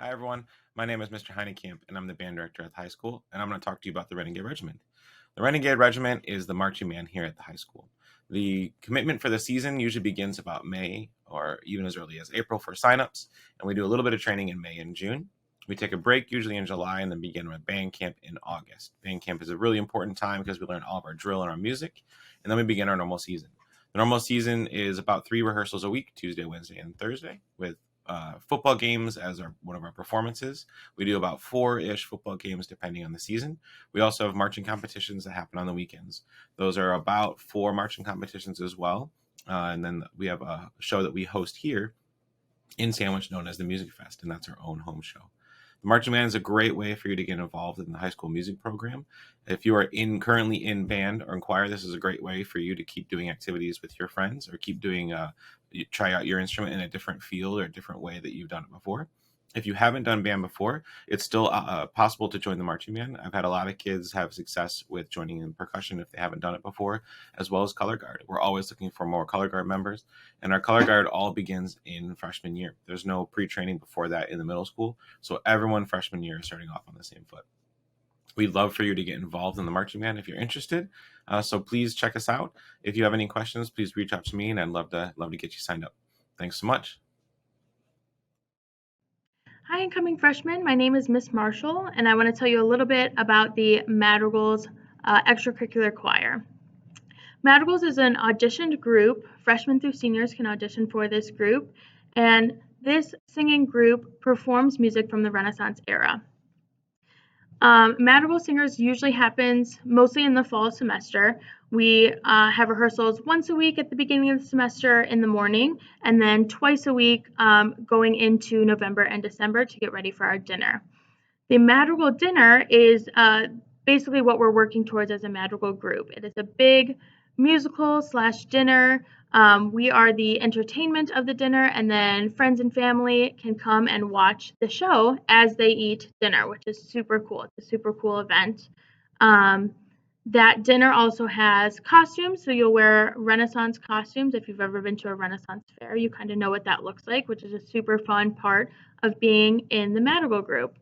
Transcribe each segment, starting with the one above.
Hi, everyone. My name is Mr. Heinekamp, and I'm the band director at the high school, and I'm going to talk to you about the Renegade Regiment. The Renegade Regiment is the marching band here at the high school. The commitment for the season usually begins about May or even as early as April for signups, and we do a little bit of training in May and June. We take a break usually in July and then begin with band camp in August. Band camp is a really important time because we learn all of our drill and our music, and then we begin our normal season. The normal season is about 3 rehearsals a week, Tuesday, Wednesday, and Thursday, with football games as one of our performances. We do about 4-ish football games depending on the season. We also have marching competitions that happen on the weekends. Those are about 4 marching competitions as well. And then we have a show that we host here in Sandwich known as the Music Fest, and that's our own home show. The marching band is a great way for you to get involved in the high school music program. If you are currently in band or in choir, this is a great way for you to keep doing activities with your friends or keep doing try out your instrument in a different field or a different way that you've done it before. If you haven't done band before, it's still possible to join the marching band. I've had a lot of kids have success with joining in percussion if they haven't done it before, as well as color guard. We're always looking for more color guard members, and our color guard all begins in freshman year. There's no pre-training before that in the middle school, so everyone freshman year is starting off on the same foot. We'd love for you to get involved in the marching band if you're interested. So please check us out. If you have any questions, please reach out to me, and I'd love to get you signed up. Thanks so much. Hi, incoming freshmen. My name is Miss Marshall, and I want to tell you a little bit about the Madrigals extracurricular choir. Madrigals is an auditioned group. Freshmen through seniors can audition for this group, and this singing group performs music from the Renaissance era. Madrigal Singers usually happens mostly in the fall semester. We have rehearsals once a week at the beginning of the semester in the morning, and then twice a week going into November and December to get ready for our dinner. The Madrigal dinner is basically what we're working towards as a Madrigal group. It is a big musical/dinner. We are the entertainment of the dinner, and then friends and family can come and watch the show as they eat dinner, which is super cool. It's a super cool event. That dinner also has costumes, so you'll wear Renaissance costumes. If you've ever been to a Renaissance fair, you kind of know what that looks like, which is a super fun part of being in the Madrigal group.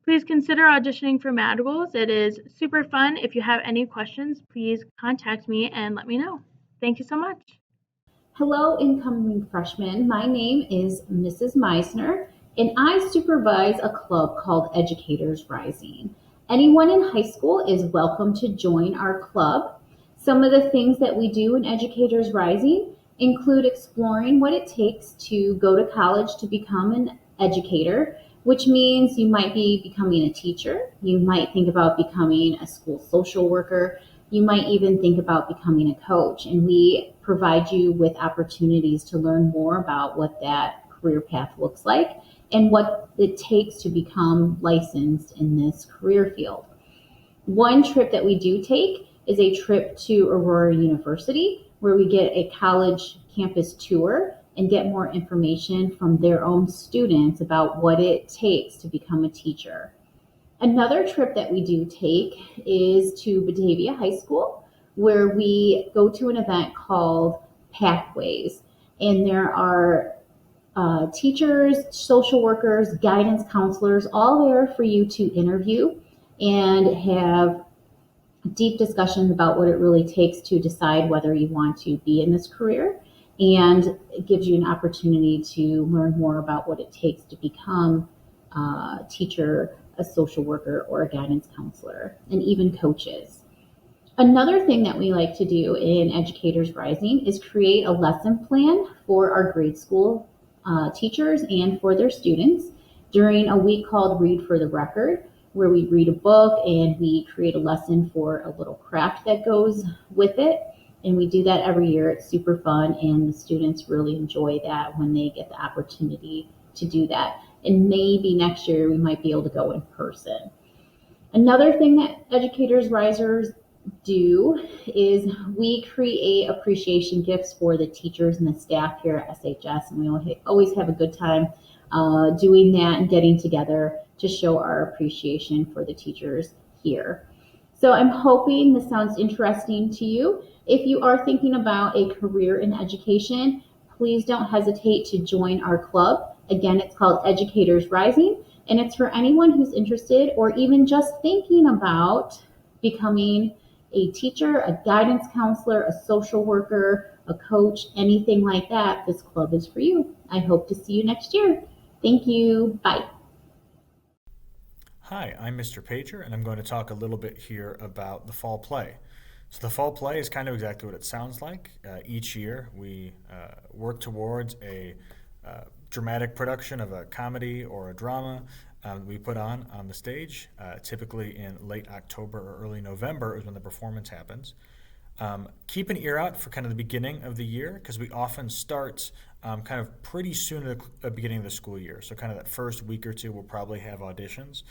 Please consider auditioning for Madrigals. It is super fun. If you have any questions, please contact me and let me know. Thank you so much. Hello, incoming freshmen. My name is Mrs. Meisner, and I supervise a club called Educators Rising. Anyone in high school is welcome to join our club. Some of the things that we do in Educators Rising include exploring what it takes to go to college to become an educator, which means you might be becoming a teacher, you might think about becoming a school social worker, you might even think about becoming a coach. And we provide you with opportunities to learn more about what that career path looks like and what it takes to become licensed in this career field. One trip that we do take is a trip to Aurora University, where we get a college campus tour and get more information from their own students about what it takes to become a teacher. Another trip that we do take is to Batavia High School, where we go to an event called Pathways. And there are teachers, social workers, guidance counselors, all there for you to interview and have deep discussions about what it really takes to decide whether you want to be in this career. And it gives you an opportunity to learn more about what it takes to become a teacher, a social worker, or a guidance counselor, and even coaches. Another thing that we like to do in Educators Rising is create a lesson plan for our grade school teachers and for their students during a week called Read for the Record, where we read a book and we create a lesson for a little craft that goes with it. And we do that every year. It's super fun, and the students really enjoy that when they get the opportunity to do that. And maybe next year we might be able to go in person. Another thing that Educators Risers do is we create appreciation gifts for the teachers and the staff here at SHS, and we always have a good time doing that and getting together to show our appreciation for the teachers here. So I'm hoping this sounds interesting to you. If you are thinking about a career in education, please don't hesitate to join our club. Again, it's called Educators Rising, and it's for anyone who's interested or even just thinking about becoming a teacher, a guidance counselor, a social worker, a coach, anything like that. This club is for you. I hope to see you next year. Thank you. Bye. Hi, I'm Mr. Pager, and I'm going to talk a little bit here about the fall play. So the fall play is kind of exactly what it sounds like. Each year we work towards a dramatic production of a comedy or a drama we put on the stage. Typically in late October or early November is when the performance happens. Keep an ear out for kind of the beginning of the year, because we often start kind of pretty soon at the beginning of the school year. So kind of that first week or two we'll probably have auditions.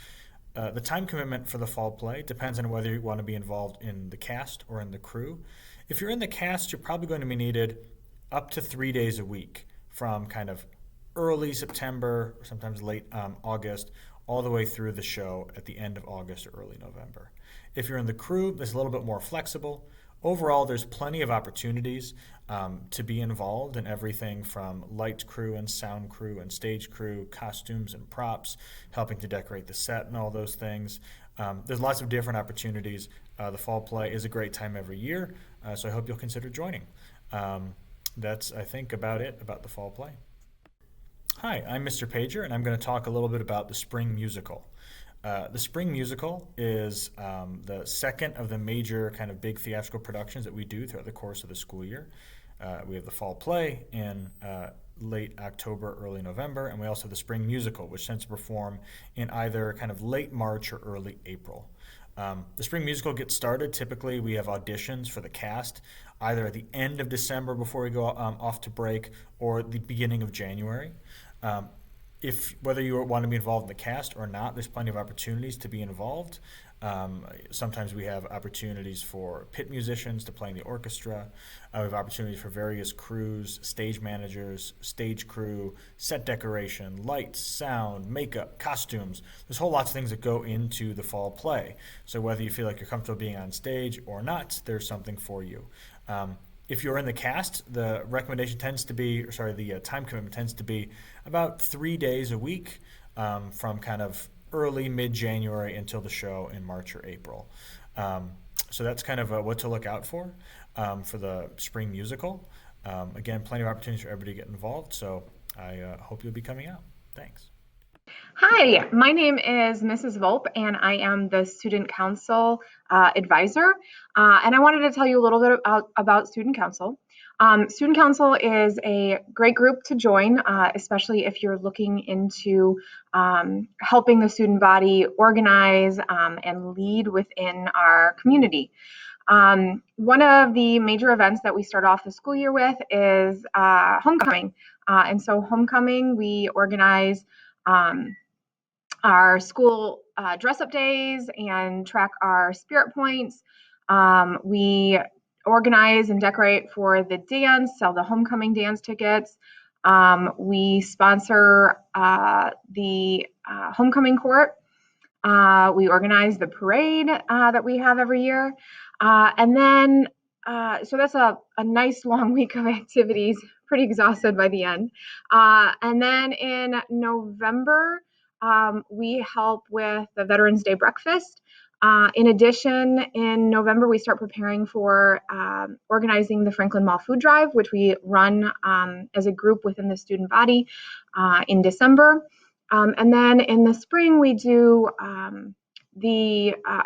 The time commitment for the fall play depends on whether you want to be involved in the cast or in the crew. If you're in the cast, you're probably going to be needed up to 3 days a week, from kind of early September, or sometimes late August, all the way through the show at the end of August or early November. If you're in the crew, it's a little bit more flexible. Overall, there's plenty of opportunities to be involved in everything from light crew and sound crew and stage crew, costumes and props, helping to decorate the set and all those things. There's lots of different opportunities. The fall play is a great time every year, so I hope you'll consider joining. That's, I think, about it about the fall play. Hi, I'm Mr. Pager, and I'm going to talk a little bit about the Spring Musical. The Spring Musical is the second of the major kind of big theatrical productions that we do throughout the course of the school year. We have the fall play in late October, early November, and we also have the Spring Musical, which tends to perform in either kind of late March or early April. The Spring Musical gets started. Typically, we have auditions for the cast either at the end of December before we go off to break, or the beginning of January. Whether you want to be involved in the cast or not, there's plenty of opportunities to be involved. Sometimes we have opportunities for pit musicians to play in the orchestra. We have opportunities for various crews, stage managers, stage crew, set decoration, lights, sound, makeup, costumes. There's whole lots of things that go into the fall play. So whether you feel like you're comfortable being on stage or not, there's something for you. If you're in the cast, the time commitment tends to be about 3 days a week, from kind of early, mid-January until the show in March or April. So that's kind of what to look out for the Spring Musical. Again, plenty of opportunities for everybody to get involved, so I hope you'll be coming out. Thanks. Hi, my name is Mrs. Volpe, and I am the Student Council Advisor. And I wanted to tell you a little bit about Student Council. Student Council is a great group to join, especially if you're looking into helping the student body organize and lead within our community. One of the major events that we start off the school year with is homecoming. And so homecoming, we organize our school dress-up days and track our spirit points. We organize and decorate for the dance, sell the homecoming dance tickets. We sponsor the homecoming court. We organize the parade that we have every year. And then, so that's a nice long week of activities, pretty exhausted by the end. And then in November, we help with the Veterans Day breakfast. In addition, in November, we start preparing for organizing the Franklin Mall Food Drive, which we run as a group within the student body in December. And then in the spring, we do a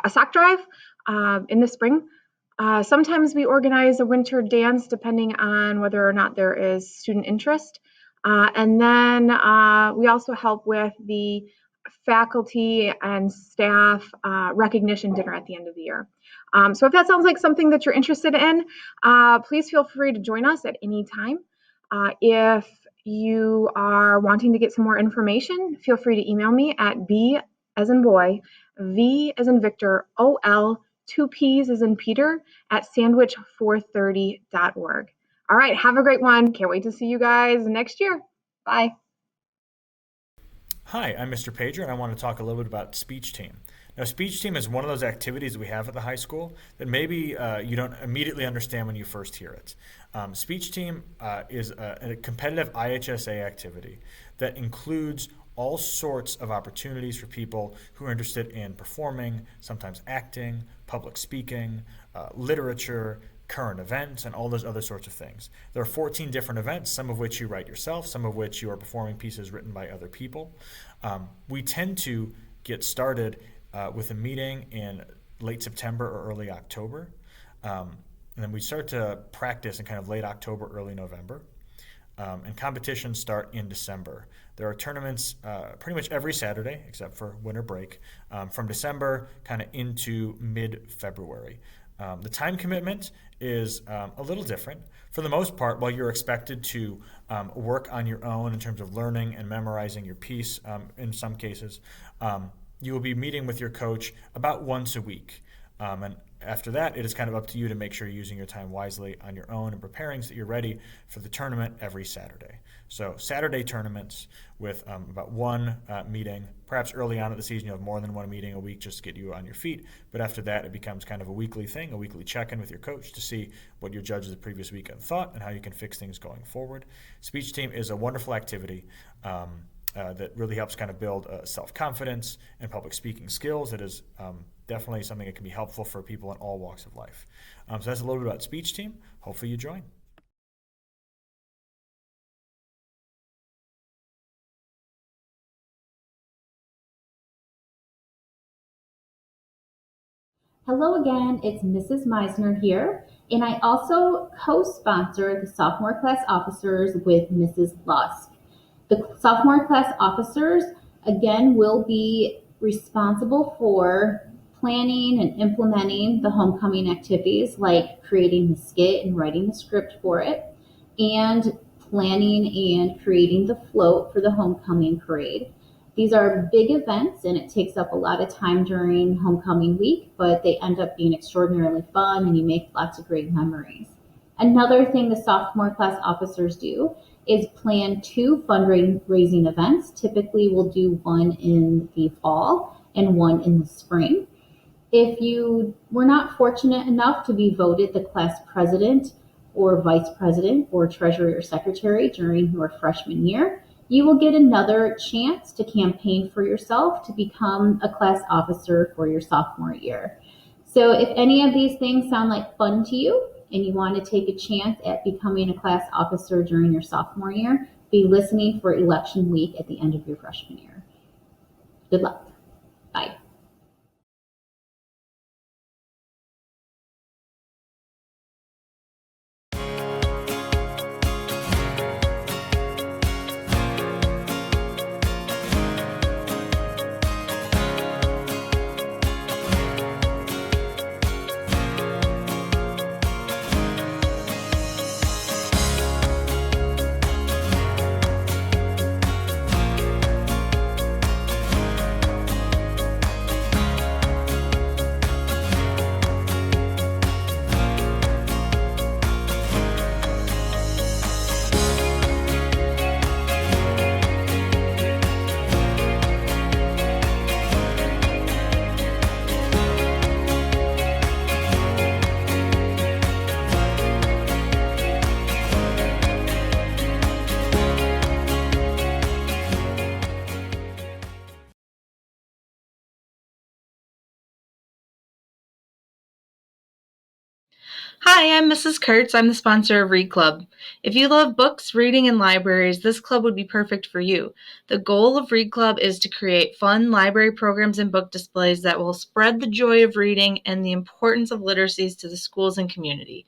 sock drive in the spring. Sometimes we organize a winter dance depending on whether or not there is student interest. And then we also help with the faculty and staff recognition dinner at the end of the year. So if that sounds like something that you're interested in, please feel free to join us at any time. If you are wanting to get some more information, feel free to email me at B as in boy, V as in Victor, OL, 2 P's as in Peter at sandwich430.org. All right, have a great one. Can't wait to see you guys next year. Bye. Hi, I'm Mr. Pager, and I want to talk a little bit about Speech Team. Now, speech team is one of those activities that we have at the high school that maybe you don't immediately understand when you first hear it. Speech team is a competitive IHSA activity that includes all sorts of opportunities for people who are interested in performing, sometimes acting, public speaking, literature, current events, and all those other sorts of things. There are 14 different events, some of which you write yourself, some of which you are performing pieces written by other people. We tend to get started with a meeting in late September or early October. And then we start to practice in kind of late October, early November. And competitions start in December. There are tournaments pretty much every Saturday, except for winter break, from December kind of into mid-February. The time commitment is a little different. For the most part, while you're expected to work on your own in terms of learning and memorizing your piece in some cases, you will be meeting with your coach about once a week. And after that, it is kind of up to you to make sure you're using your time wisely on your own and preparing so that you're ready for the tournament every Saturday. So Saturday tournaments with about one meeting. Perhaps early on in the season you'll have more than one meeting a week just to get you on your feet. But after that, it becomes kind of a weekly thing, a weekly check-in with your coach to see what your judges the previous weekend thought and how you can fix things going forward. Speech team is a wonderful activity that really helps kind of build self-confidence and public speaking skills. It is definitely something that can be helpful for people in all walks of life. So that's a little bit about speech team. Hopefully you join. Hello again, it's Mrs. Meisner here, and I also co-sponsor the Sophomore Class Officers with Mrs. Lusk. The Sophomore Class Officers, again, will be responsible for planning and implementing the homecoming activities, like creating the skit and writing the script for it, and planning and creating the float for the homecoming parade. These are big events and it takes up a lot of time during homecoming week, but they end up being extraordinarily fun and you make lots of great memories. Another thing the sophomore class officers do is plan 2 fundraising events. Typically we'll do one in the fall and one in the spring. If you were not fortunate enough to be voted the class president or vice president or treasurer or secretary during your freshman year, you will get another chance to campaign for yourself to become a class officer for your sophomore year. So if any of these things sound like fun to you and you want to take a chance at becoming a class officer during your sophomore year, be listening for election week at the end of your freshman year. Good luck. Bye. Hi, I'm Mrs. Kurtz. I'm the sponsor of Read Club. If you love books, reading, and libraries, this club would be perfect for you. The goal of Read Club is to create fun library programs and book displays that will spread the joy of reading and the importance of literacies to the schools and community.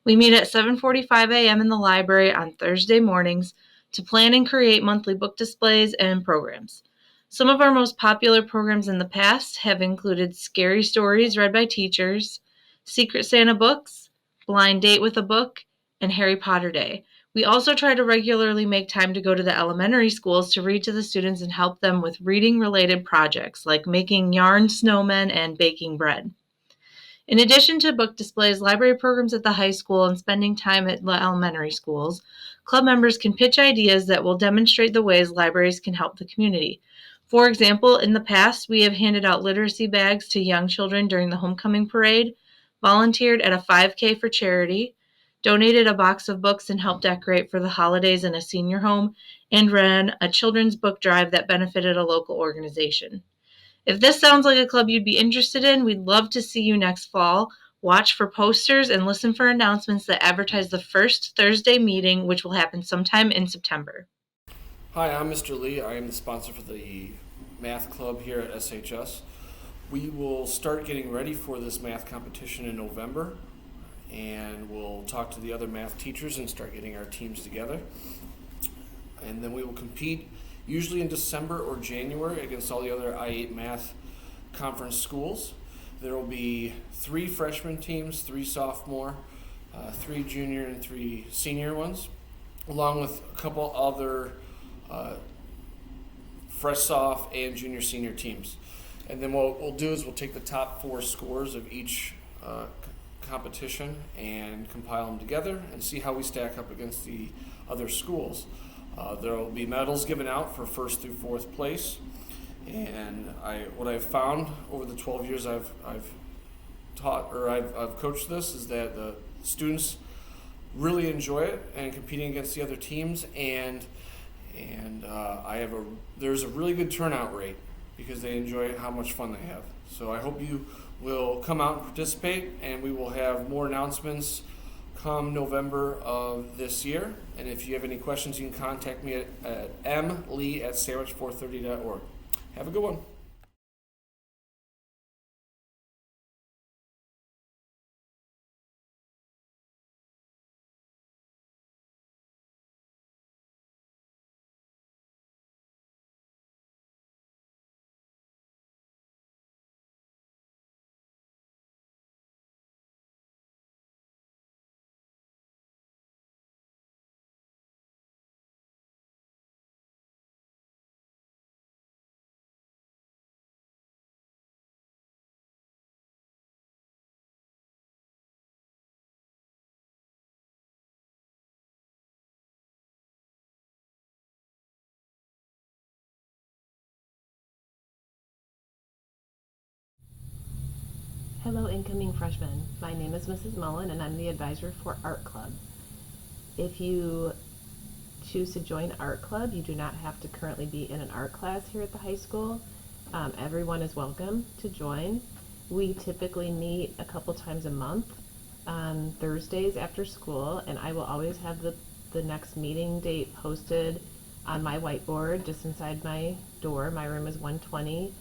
We meet at 7:45 a.m. in the library on Thursday mornings to plan and create monthly book displays and programs. Some of our most popular programs in the past have included Scary Stories read by teachers, Secret Santa books, Blind Date with a Book, and Harry Potter Day. We also try to regularly make time to go to the elementary schools to read to the students and help them with reading-related projects like making yarn snowmen and baking bread. In addition to book displays, library programs at the high school, and spending time at the elementary schools, club members can pitch ideas that will demonstrate the ways libraries can help the community. For example, in the past, we have handed out literacy bags to young children during the homecoming parade, volunteered at a 5K for charity, donated a box of books and helped decorate for the holidays in a senior home, and ran a children's book drive that benefited a local organization. If this sounds like a club you'd be interested in, we'd love to see you next fall. Watch for posters and listen for announcements that advertise the first Thursday meeting, which will happen sometime in September. Hi, I'm Mr. Lee. I am the sponsor for the math club here at SHS. We will start getting ready for this math competition in November, and we'll talk to the other math teachers and start getting our teams together. And then we will compete usually in December or January against all the other I-8 math conference schools. There will be 3 freshman teams, 3 sophomore, 3 junior, and 3 senior ones, along with a couple other fresh soph and junior senior teams. And then what we'll do is we'll take the top 4 scores of each competition and compile them together and see how we stack up against the other schools. There will be medals given out for 1st through 4th place. And what I've found over the 12 years I've taught, or I've coached this, is that the students really enjoy it and competing against the other teams, and there's a really good turnout rate because they enjoy how much fun they have. So I hope you will come out and participate, and we will have more announcements come November of this year. And if you have any questions, you can contact me at mlee@sandwich430.org. Have a good one. Hello, incoming freshmen. My name is Mrs. Mullen, and I'm the advisor for Art Club. If you choose to join Art Club, you do not have to currently be in an art class here at the high school. Everyone is welcome to join. We typically meet a couple times a month on Thursdays after school, and I will always have the next meeting date posted on my whiteboard just inside my door. My room is 120.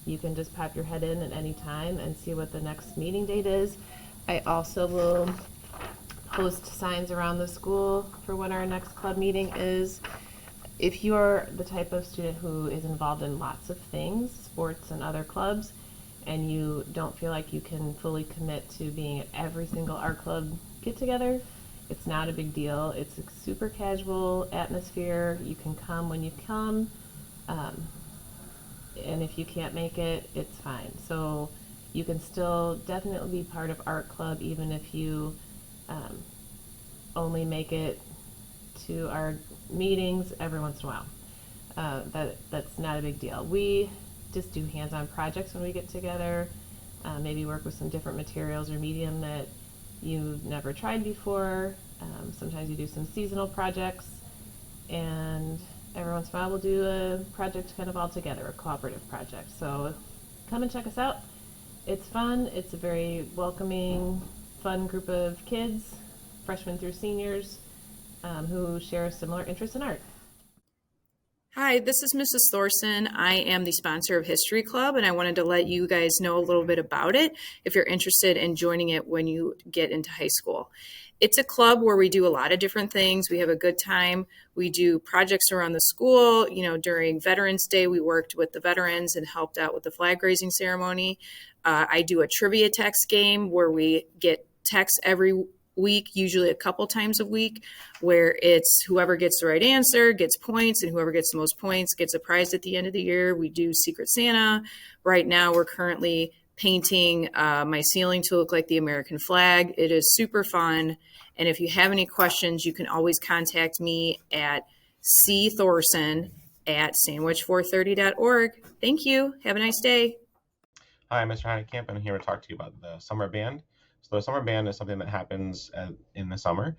You can just pop your head in at any time and see what the next meeting date is. I also will post signs around the school for when our next club meeting is. If you're the type of student who is involved in lots of things, sports and other clubs, and you don't feel like you can fully commit to being at every single art club get together, it's not a big deal. It's a super casual atmosphere. You can come when you come. And if you can't make it, it's fine. So you can still definitely be part of art club even if you only make it to our meetings every once in a while. That's not a big deal. We just do hands-on projects when we get together, maybe work with some different materials or medium that you've never tried before. Sometimes you do some seasonal projects, and every once in a while we'll do a project kind of all together, a cooperative project. So come and check us out. It's fun. It's a very welcoming, fun group of kids, freshmen through seniors, who share similar interests in art. Hi, this is Mrs. Thorson. I am the sponsor of History Club, and I wanted to let you guys know a little bit about it if you're interested in joining it when you get into high school. It's a club where we do a lot of different things. We have a good time. We do projects around the school. During Veterans Day, we worked with the veterans and helped out with the flag raising ceremony. I do a trivia text game where we get texts every week, usually a couple times a week, where it's whoever gets the right answer gets points, and whoever gets the most points gets a prize at the end of the year. We do Secret Santa. Right now, we're currently painting my ceiling to look like the American flag. It is super fun. And if you have any questions, you can always contact me at cthorson at sandwich430.org. Thank you. Have a nice day. Hi, Mr. Heinekamp. I'm here to talk to you about the summer band. So the summer band is something that happens in the summer.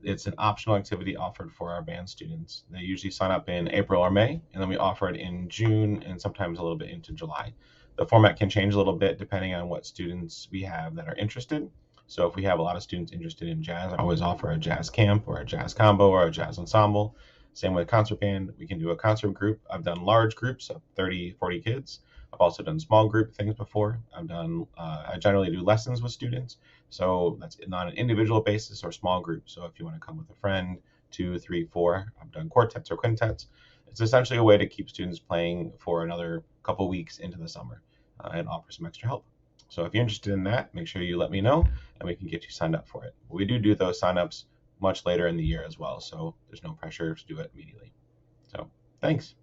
It's an optional activity offered for our band students. They usually sign up in April or May, and then we offer it in June and sometimes a little bit into July. The format can change a little bit depending on what students we have that are interested. So if we have a lot of students interested in jazz, I always offer a jazz camp or a jazz combo or a jazz ensemble. Same with concert band. We can do a concert group. I've done large groups of 30, 40 kids. I've also done small group things before. I generally do lessons with students. So that's not an individual basis or small group. So if you want to come with a friend, 2, 3, 4, I've done quartets or quintets. It's essentially a way to keep students playing for another couple weeks into the summer and offer some extra help. So if you're interested in that, make sure you let me know and we can get you signed up for it. We do those signups much later in the year as well. So there's no pressure to do it immediately. So thanks.